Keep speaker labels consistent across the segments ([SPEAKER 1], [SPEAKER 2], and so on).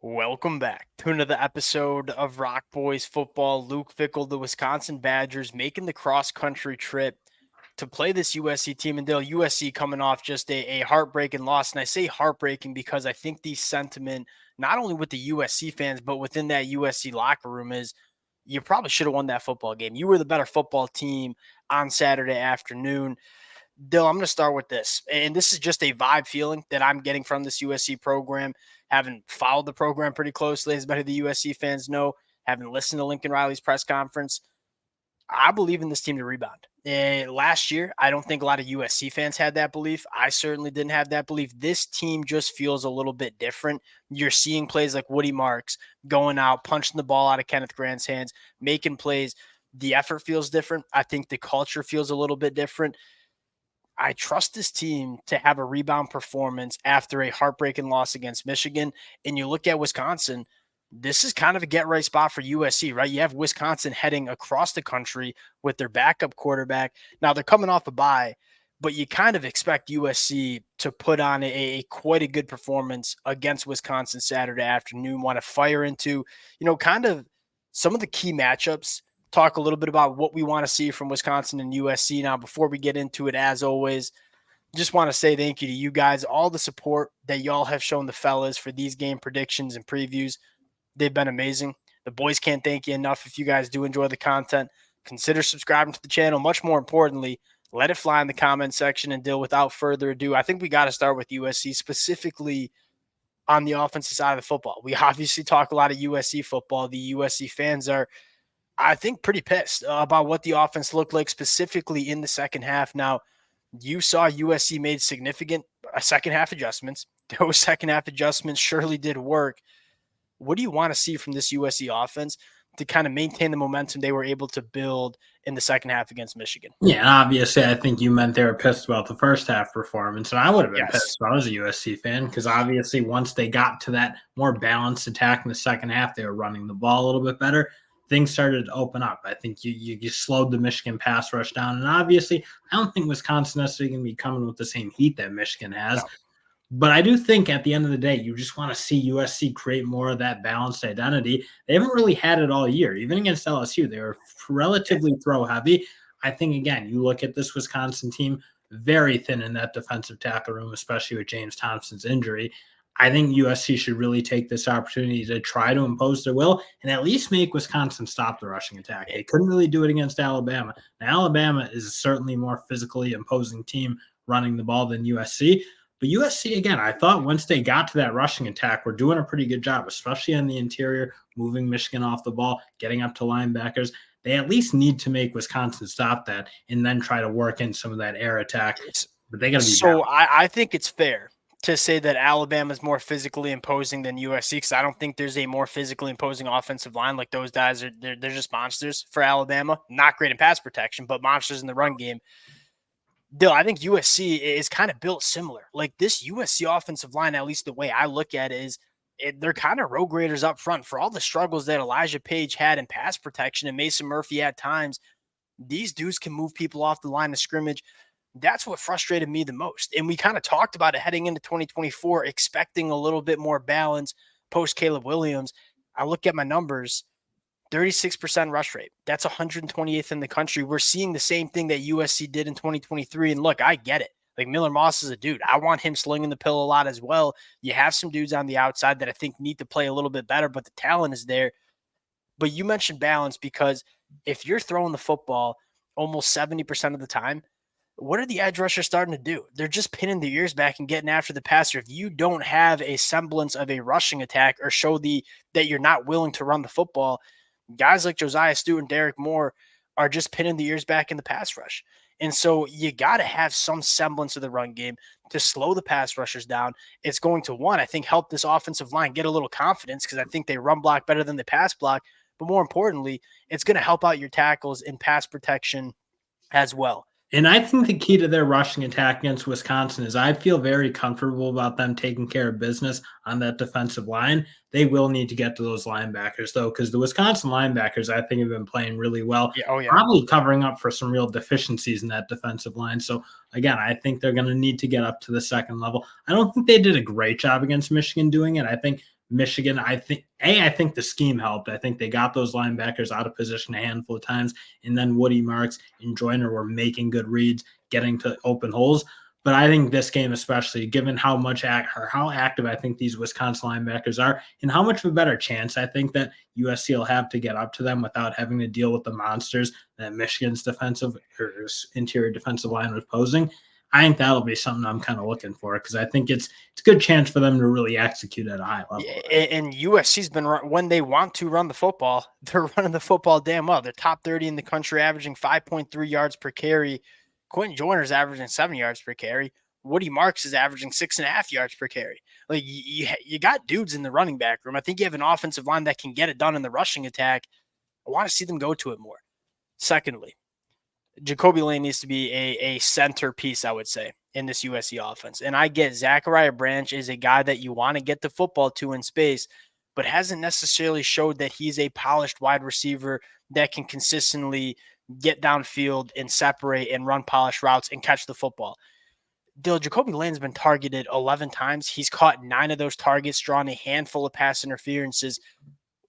[SPEAKER 1] Welcome back to another episode of Rock Boys Football. Luke Fickle, the Wisconsin Badgers, making the cross-country trip to play this USC team. And Dale, USC coming off just a heartbreaking loss. And I say heartbreaking because I think the sentiment, not only with the USC fans, but within that USC locker room is you probably should have won that football game. You were the better football team on Saturday afternoon. Dill, I'm going to start with this. And this is just a vibe feeling that I'm getting from this USC program. Having followed the program pretty closely, as many of the USC fans know, having listened to Lincoln Riley's press conference, I believe in this team to rebound. And last year, I don't think a lot of USC fans had that belief. I certainly didn't have that belief. This team just feels a little bit different. You're seeing plays like Woody Marks going out, punching the ball out of Kenneth Grant's hands, making plays. The effort feels different. I think the culture feels a little bit different. I trust this team to have a rebound performance after a heartbreaking loss against Michigan. And you look at Wisconsin, this is kind of a get right spot for USC, right? You have Wisconsin heading across the country with their backup quarterback. Now they're coming off a bye, but you kind of expect USC to put on a quite a good performance against Wisconsin Saturday afternoon. Want to fire into, kind of some of the key matchups, talk a little bit about what we want to see from Wisconsin and USC. Now, before we get into it, as always, just want to say thank you to you guys, all the support that y'all have shown the fellas for these game predictions and previews. They've been amazing. The boys can't thank you enough. If you guys do enjoy the content, consider subscribing to the channel. Much more importantly, let it fly in the comment section. And Dill, without further ado, I think we got to start with USC, specifically on the offensive side of the football. We obviously talk a lot of USC football. The USC fans are, I think, pretty pissed about what the offense looked like, specifically in the second half. Now, you saw USC made significant second half adjustments. Those second half adjustments surely did work. What do you want to see from this USC offense to kind of maintain the momentum they were able to build in the second half against Michigan?
[SPEAKER 2] Yeah, and obviously, I think you meant they were pissed about the first half performance, and I would have been
[SPEAKER 1] Yes.
[SPEAKER 2] pissed if I was a USC fan because obviously, once they got to that more balanced attack in the second half, they were running the ball a little bit better. Things started to open up. I think you slowed the Michigan pass rush down, and obviously, I don't think Wisconsin necessarily going to be coming with the same heat that Michigan has.
[SPEAKER 1] No.
[SPEAKER 2] But I do think at the end of the day, you just want to see USC create more of that balanced identity. They haven't really had it all year. Even against LSU, they were relatively throw heavy. I think, again, you look at this Wisconsin team, very thin in that defensive tackle room, especially with James Thompson's injury. I think USC should really take this opportunity to try to impose their will and at least make Wisconsin stop the rushing attack. They couldn't really do it against Alabama. Now, Alabama is certainly a more physically imposing team running the ball than USC. But USC, again, I thought once they got to that rushing attack, we're doing a pretty good job, especially on the interior, moving Michigan off the ball, getting up to linebackers. They at least need to make Wisconsin stop that and then try to work in some of that air attack. But they got to be
[SPEAKER 1] So
[SPEAKER 2] balanced.
[SPEAKER 1] I think it's fair to say that Alabama is more physically imposing than USC, because I don't think there's a more physically imposing offensive line. Like, those guys they're just monsters for Alabama. Not great in pass protection, but monsters in the run game. Dill, I think USC is kind of built similar. Like, this USC offensive line, at least the way I look at it, is they're kind of road graders up front. For all the struggles that Elijah Page had in pass protection and Mason Murphy at times, these dudes can move people off the line of scrimmage. That's what frustrated me the most. And we kind of talked about it heading into 2024, expecting a little bit more balance post Caleb Williams. I look at my numbers, 36% rush rate. That's 128th in the country. We're seeing the same thing that USC did in 2023. And look, I get it. Like, Miller Moss is a dude. I want him slinging the pill a lot as well. You have some dudes on the outside that I think need to play a little bit better, but the talent is there. But you mentioned balance, because if you're throwing the football almost 70% of the time, what are the edge rushers starting to do? They're just pinning their ears back and getting after the passer. If you don't have a semblance of a rushing attack or show that you're not willing to run the football, guys like Josiah Stewart and Derek Moore are just pinning the ears back in the pass rush. And so you got to have some semblance of the run game to slow the pass rushers down. It's going to, one, I think, help this offensive line get a little confidence, because I think they run block better than they pass block. But more importantly, it's going to help out your tackles in pass protection as well.
[SPEAKER 2] And I think the key to their rushing attack against Wisconsin is I feel very comfortable about them taking care of business on that defensive line. They will need to get to those linebackers, though, because the Wisconsin linebackers, I think, have been playing really well,
[SPEAKER 1] Yeah, oh yeah.
[SPEAKER 2] probably covering up for some real deficiencies in that defensive line. So, again, I think they're going to need to get up to the second level. I don't think they did a great job against Michigan doing it. I think Michigan, I think the scheme helped. I think they got those linebackers out of position a handful of times, and then Woody Marks and Joyner were making good reads, getting to open holes. But I think this game, especially given how how active I think these Wisconsin linebackers are, and how much of a better chance I think that USC will have to get up to them without having to deal with the monsters that Michigan's defensive or interior defensive line was posing. I think that'll be something I'm kind of looking for because I think it's a good chance for them to really execute at a high level.
[SPEAKER 1] And USC's been when they want to run the football, they're running the football damn well. They're top 30 in the country, averaging 5.3 yards per carry. Quentin Joyner's averaging 7 yards per carry. Woody Marks is averaging 6.5 yards per carry. Like you got dudes in the running back room. I think you have an offensive line that can get it done in the rushing attack. I want to see them go to it more. Secondly, Jacoby Lane needs to be a centerpiece, I would say, in this USC offense. And I get Zachariah Branch is a guy that you want to get the football to in space, but hasn't necessarily showed that he's a polished wide receiver that can consistently get downfield and separate and run polished routes and catch the football. Jacoby Lane's been targeted 11 times. He's caught 9 of those targets, drawn a handful of pass interferences.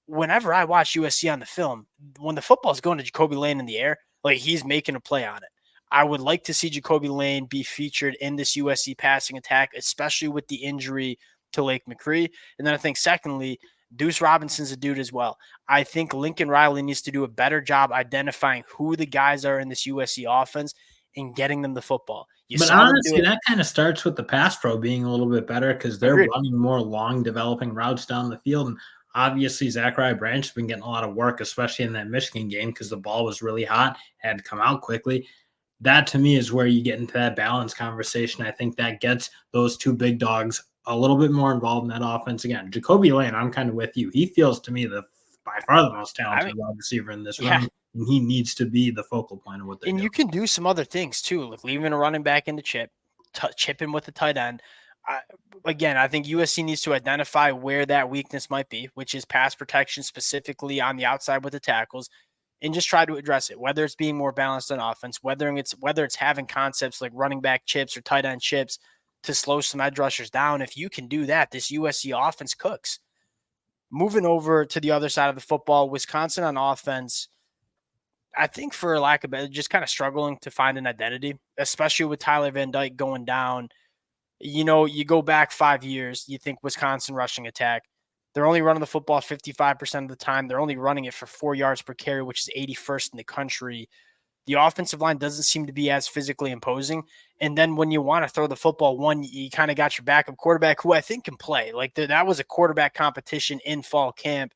[SPEAKER 1] Whenever I watch USC on the film, when the football is going to Jacoby Lane in the air, like he's making a play on it. I would like to see Jacoby Lane be featured in this USC passing attack, especially with the injury to Lake McCree. And then I think secondly, Deuce Robinson's a dude as well. I think Lincoln Riley needs to do a better job identifying who the guys are in this USC offense and getting them the football.
[SPEAKER 2] But honestly, that kind of starts with the pass pro being a little bit better because they're running more long developing routes down the field. And obviously, Zachariah Branch has been getting a lot of work, especially in that Michigan game because the ball was really hot, had to come out quickly. That to me is where you get into that balance conversation. I think that gets those two big dogs a little bit more involved in that offense. Again, Jacoby Lane, I'm kind of with you. He feels to me by far the most talented wide receiver in this room, and he needs to be the focal point of what they do.
[SPEAKER 1] And you can do some other things too, like leaving a running back into chipping with the tight end. Again, I think USC needs to identify where that weakness might be, which is pass protection, specifically on the outside with the tackles, and just try to address it. Whether it's being more balanced on offense, whether it's having concepts like running back chips or tight end chips to slow some edge rushers down. If you can do that, this USC offense cooks. Moving over to the other side of the football, Wisconsin on offense, I think for lack of better, just kind of struggling to find an identity, especially with Tyler Van Dyke going down. You know, you go back 5 years, you think Wisconsin rushing attack. They're only running the football 55% of the time. They're only running it for 4 yards per carry, which is 81st in the country. The offensive line doesn't seem to be as physically imposing. And then when you want to throw the football, you kind of got your backup quarterback who I think can play. Like that was a quarterback competition in fall camp.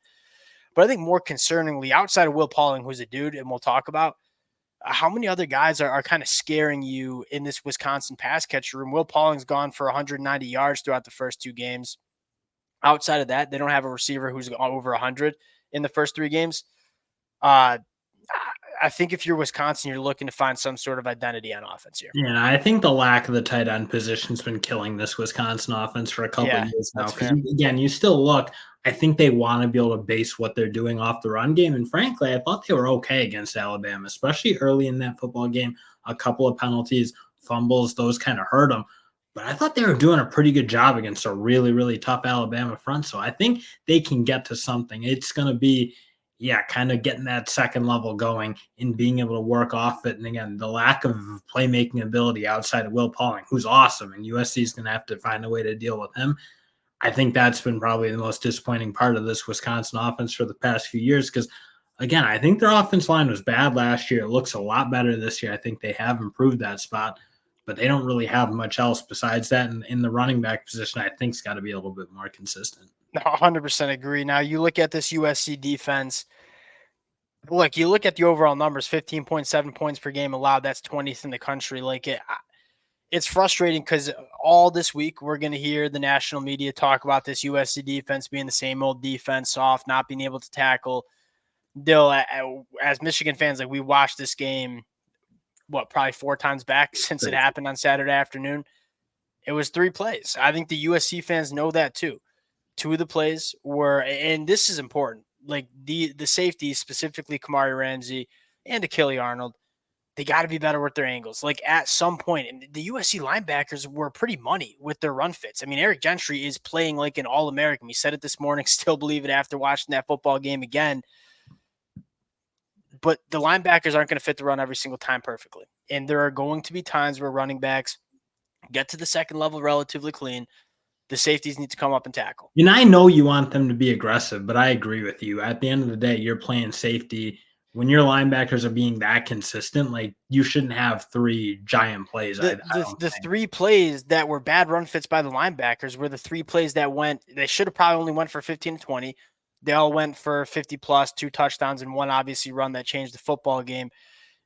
[SPEAKER 1] But I think more concerningly, outside of Will Pauling, who's a dude, and we'll talk about, how many other guys are kind of scaring you in this Wisconsin pass catcher room? Will Pauling's gone for 190 yards throughout the first 2 games. Outside of that, they don't have a receiver who's over 100 in the first 3 games. I think if you're Wisconsin, you're looking to find some sort of identity on offense here.
[SPEAKER 2] Yeah, I think the lack of the tight end position's been killing this Wisconsin offense for a couple of years now. Because again, you still look, I think they want to be able to base what they're doing off the run game. And frankly, I thought they were okay against Alabama, especially early in that football game. A couple of penalties, fumbles, those kind of hurt them. But I thought they were doing a pretty good job against a really, really tough Alabama front. So I think they can get to something. It's going to be, kind of getting that second level going and being able to work off it. And again, the lack of playmaking ability outside of Will Pauling, who's awesome, and USC is going to have to find a way to deal with him. I think that's been probably the most disappointing part of this Wisconsin offense for the past few years because, again, I think their offense line was bad last year. It looks a lot better this year. I think they have improved that spot, but they don't really have much else besides that. And in the running back position, I think it's got to be a little bit more consistent.
[SPEAKER 1] 100% agree. Now, you look at this USC defense. Look, you look at the overall numbers, 15.7 points per game allowed. That's 20th in the country. It's frustrating because all this week we're going to hear the national media talk about this USC defense being the same old defense, soft, not being able to tackle. As Michigan fans, we watched this game, probably 4 times back since it happened on Saturday afternoon. It was 3 plays. I think the USC fans know that too. 2 of the plays were, and this is important, like the safety, specifically Kamari Ramsey and Achille Arnold, they got to be better with their angles. Like at some point, and the USC linebackers were pretty money with their run fits. I mean, Eric Gentry is playing like an All-American. We said it this morning, still believe it after watching that football game again. But the linebackers aren't going to fit the run every single time perfectly. And there are going to be times where running backs get to the second level relatively clean. The safeties need to come up and tackle.
[SPEAKER 2] And I know you want them to be aggressive, but I agree with you. At the end of the day, you're playing safety. When your linebackers are being that consistent, like you shouldn't have 3 giant plays.
[SPEAKER 1] The 3 plays that were bad run fits by the linebackers were the 3 plays that they should have probably only went for 15 to 20. They all went for 50 plus, 2 touchdowns, and 1 obviously run that changed the football game.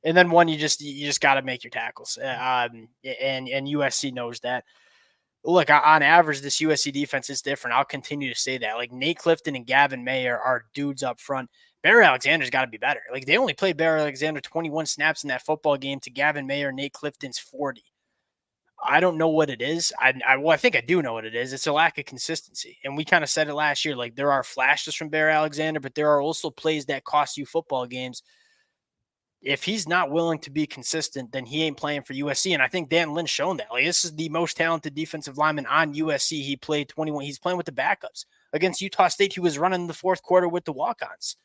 [SPEAKER 1] And then 1 you just got to make your tackles. And USC knows that. Look, on average, this USC defense is different. I'll continue to say that. Like Nate Clifton and Gavin Mayer are dudes up front. Barry Alexander's got to be better. Like they only played Barry Alexander 21 snaps in that football game to Gavin Mayer, Nate Clifton's 40. I don't know what it is. I think I do know what it is. It's a lack of consistency. And we kind of said it last year. Like there are flashes from Barry Alexander, but there are also plays that cost you football games. If he's not willing to be consistent, then he ain't playing for USC. And I think Dan Lynn's shown that. Like this is the most talented defensive lineman on USC. He played 21. He's playing with the backups. Against Utah State, he was running the 4th quarter with the walk-ons.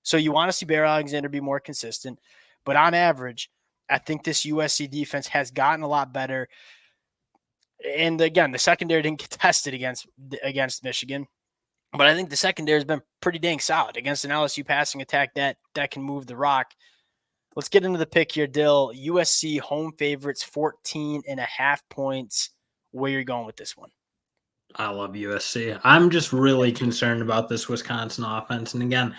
[SPEAKER 1] So you want to see Barry Alexander be more consistent. But on average, I think this USC defense has gotten a lot better. And again, the secondary didn't get tested against Michigan. But I think the secondary has been pretty dang solid against an LSU passing attack that can move the rock. Let's get into the pick here, Dill. USC home favorites, 14.5 points. Where are you going with this one?
[SPEAKER 2] I love USC. I'm just really concerned about this Wisconsin offense. And again,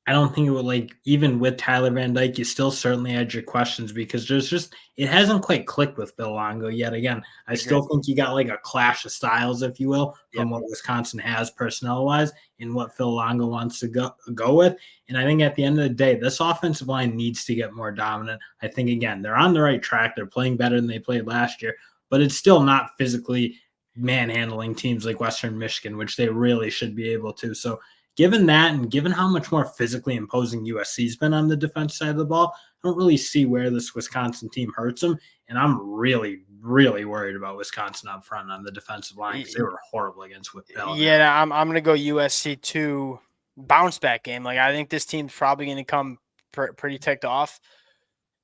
[SPEAKER 2] I don't think it would, like, even with Tyler Van Dyke, you still certainly had your questions because it hasn't quite clicked with Phil Longo yet. Again, I still think you got like a clash of styles, if you will, from what Wisconsin has personnel-wise and what Phil Longo wants to go with. And I think at the end of the day, this offensive line needs to get more dominant. I think, again, they're on the right track. They're playing better than they played last year, but it's still not physically manhandling teams like Western Michigan, which they really should be able to. So given that and given how much more physically imposing USC's been on the defense side of the ball, I don't really see where this Wisconsin team hurts them. And I'm really, really worried about Wisconsin up front on the defensive line because they were horrible against Alabama.
[SPEAKER 1] Yeah, I'm going to go USC 2 bounce back game. Like I think this team's probably going to come pretty ticked off.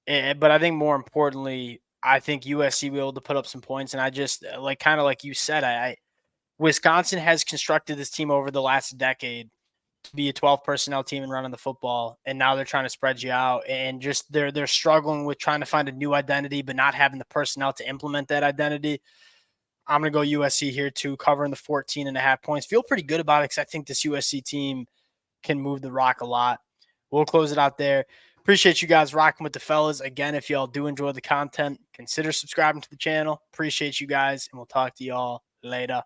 [SPEAKER 1] But I think more importantly, I think USC will be able to put up some points. And I just kind of like you said, Wisconsin has constructed this team over the last decade to be a 12 personnel team and running the football. And now they're trying to spread you out and just they're struggling with trying to find a new identity, but not having the personnel to implement that identity. I'm going to go USC here too, covering the 14.5 points. Feel pretty good about it because I think this USC team can move the rock a lot. We'll close it out there. Appreciate you guys rocking with the fellas. Again, if y'all do enjoy the content, consider subscribing to the channel. Appreciate you guys, and we'll talk to y'all later.